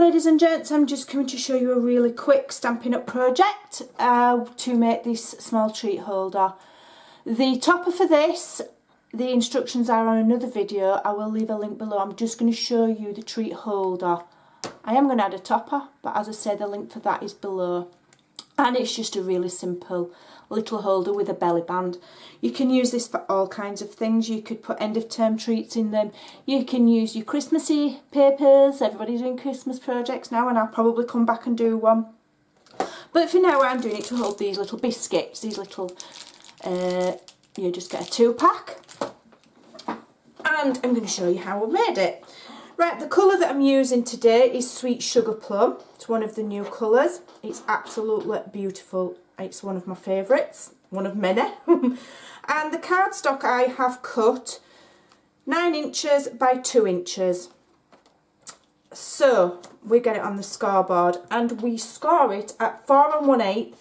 ladies and gents, I'm just going to show you a really quick Stampin' Up project to make this small treat holder. The topper for this, the instructions are on another video. I will leave a link below. I'm just going to show you the treat holder. I am going to add a topper, but as I say, the link for that is below. And it's just a really simple little holder with a belly band. You can use this for all kinds of things. You could put end of term treats in them. You can use your Christmassy papers. Everybody's doing Christmas projects now, and I'll probably come back and do one. But for now, I'm doing it to hold these little biscuits. These little, you just get a 2-pack. And I'm going to show you how I made it. Right, the colour that I'm using today is Sweet Sugar Plum. It's one of the new colours. It's absolutely beautiful. It's one of my favourites, one of many. And the cardstock I have cut 9 inches by 2 inches. So we get it on the scoreboard and we score it at 4 1/8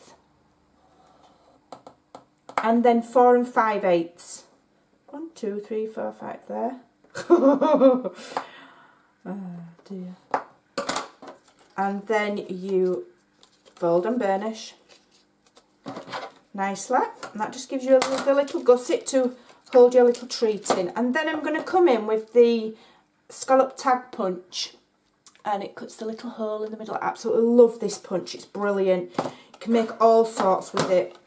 and then 4 5/8. 1, 2, 3, 4, 5 there. Oh dear. And then you fold and burnish nicely, and that just gives you a little gusset to hold your little treat in. And then I'm going to come in with the Scallop tag punch, and it cuts the little hole in the middle. I absolutely love this punch, it's brilliant. You can make all sorts with it,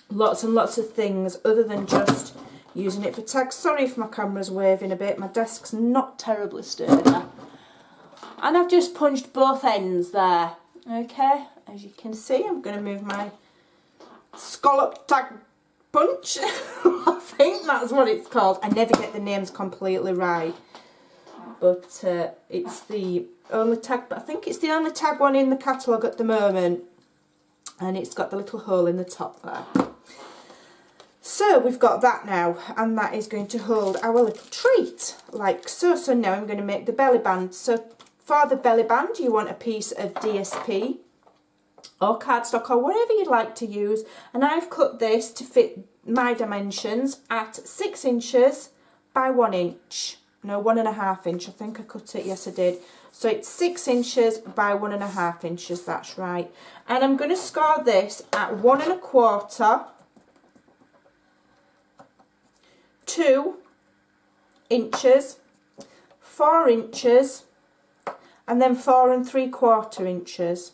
lots and lots of things other than just using it for tags. Sorry if my camera's waving a bit, my desk's not terribly sturdy. And I've just punched both ends there. Okay, as you can see, I'm going to move my Scallop tag punch. I think that's what it's called. I never get the names completely right. But it's the only tag, but I think it's the only tag one in the catalogue at the moment. And it's got the little hole in the top there. So we've got that now, and that is going to hold our little treat, like so. So now I'm going to make the belly band. So for the belly band, you want a piece of DSP or cardstock or whatever you'd like to use. And I've cut this to fit my dimensions at 6 inches by 1 inch. No, 1.5 inch. I think I cut it, yes I did. So it's 6 inches by 1.5 inches, that's right. And I'm going to score this at 1 1/4, 2 inches, 4 inches, and then 4 3/4 inches.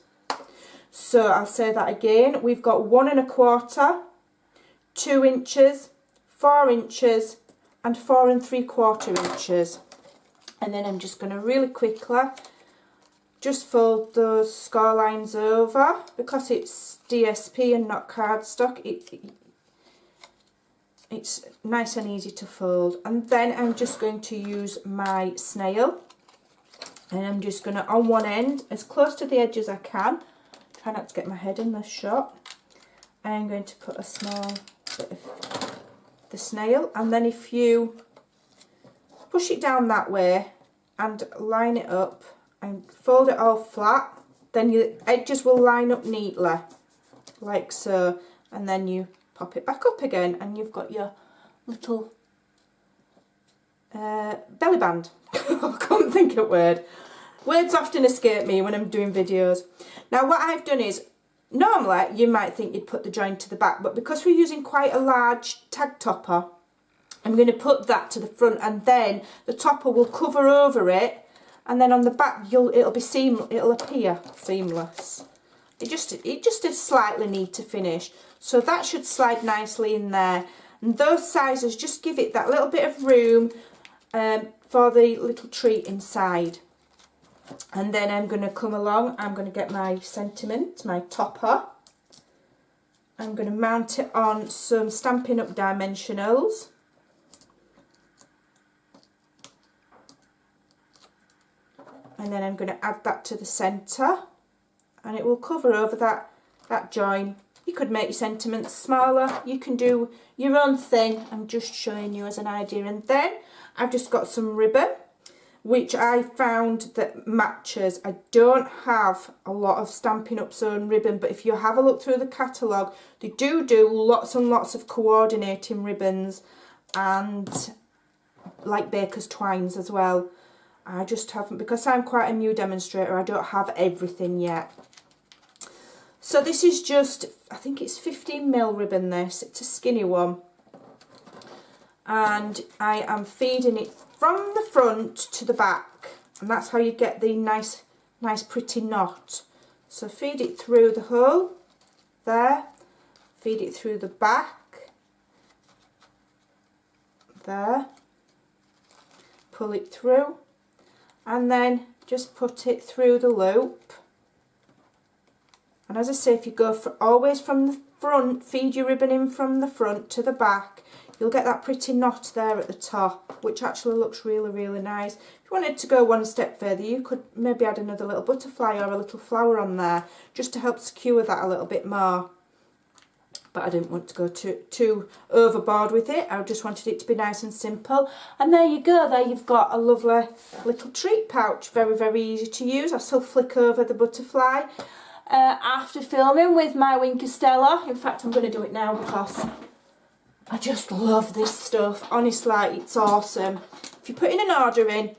So I'll say that again. We've got 1 1/4, 2 inches, 4 inches, and 4 3/4 inches. And then I'm just going to really quickly just fold those score lines over, because it's DSP and not cardstock. It's nice and easy to fold. And then I'm just going to use my snail, and I'm just going to, on one end, as close to the edge as I can, try not to get my head in this shot, I'm going to put a small bit of the snail. And then if you push it down that way and line it up and fold it all flat, then your edges will line up neatly, like so. And then you pop it back up again, and you've got your little belly band. I can't think of a word. Words often escape me when I'm doing videos. Now what I've done is, normally you might think you'd put the join to the back, but because we're using quite a large tag topper, I'm going to put that to the front, and then the topper will cover over it, and then on the back it'll be it'll appear seamless. It just is slightly neat to finish. So that should slide nicely in there. And those sizes just give it that little bit of room for the little treat inside. And then I'm going to come along, I'm going to get my sentiment, my topper. I'm going to mount it on some Stampin' Up dimensionals. And then I'm going to add that to the centre, and it will cover over that join. You could make your sentiments smaller, you can do your own thing. I'm just showing you as an idea. And then I've just got some ribbon, which I found that matches. I don't have a lot of Stampin' Up's own ribbon, but if you have a look through the catalogue, they do lots and lots of coordinating ribbons, and like baker's twines as well. I just haven't, because I'm quite a new demonstrator, I don't have everything yet. So this is just, I think it's 15mm ribbon this, it's a skinny one. And I am feeding it from the front to the back, and that's how you get the nice pretty knot. So feed it through the hole, there, feed it through the back, there, pull it through, and then just put it through the loop. And as I say, if you go always from the front, feed your ribbon in from the front to the back, you'll get that pretty knot there at the top, which actually looks really, really nice. If you wanted to go one step further, you could maybe add another little butterfly or a little flower on there, just to help secure that a little bit more. But I didn't want to go too overboard with it. I just wanted it to be nice and simple. And there you go, there you've got a lovely little treat pouch. Very, very easy to use. I still flick over the butterfly after filming with my Winker Stella. In fact, I'm going to do it now because I just love this stuff. Honestly, it's awesome. If you're putting an order in,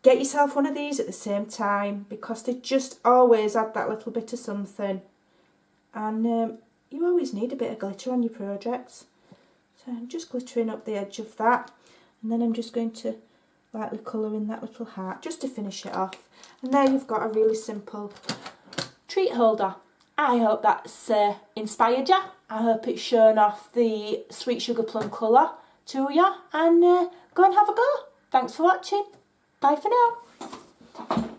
get yourself one of these at the same time, because they just always add that little bit of something. And you always need a bit of glitter on your projects. So I'm just glittering up the edge of that. And then I'm just going to lightly colour in that little heart just to finish it off. And there you've got a really simple treat holder. I hope that's inspired you. I hope it's shown off the sweet sugar plum colour to you. And go and have a go. Thanks for watching. Bye for now.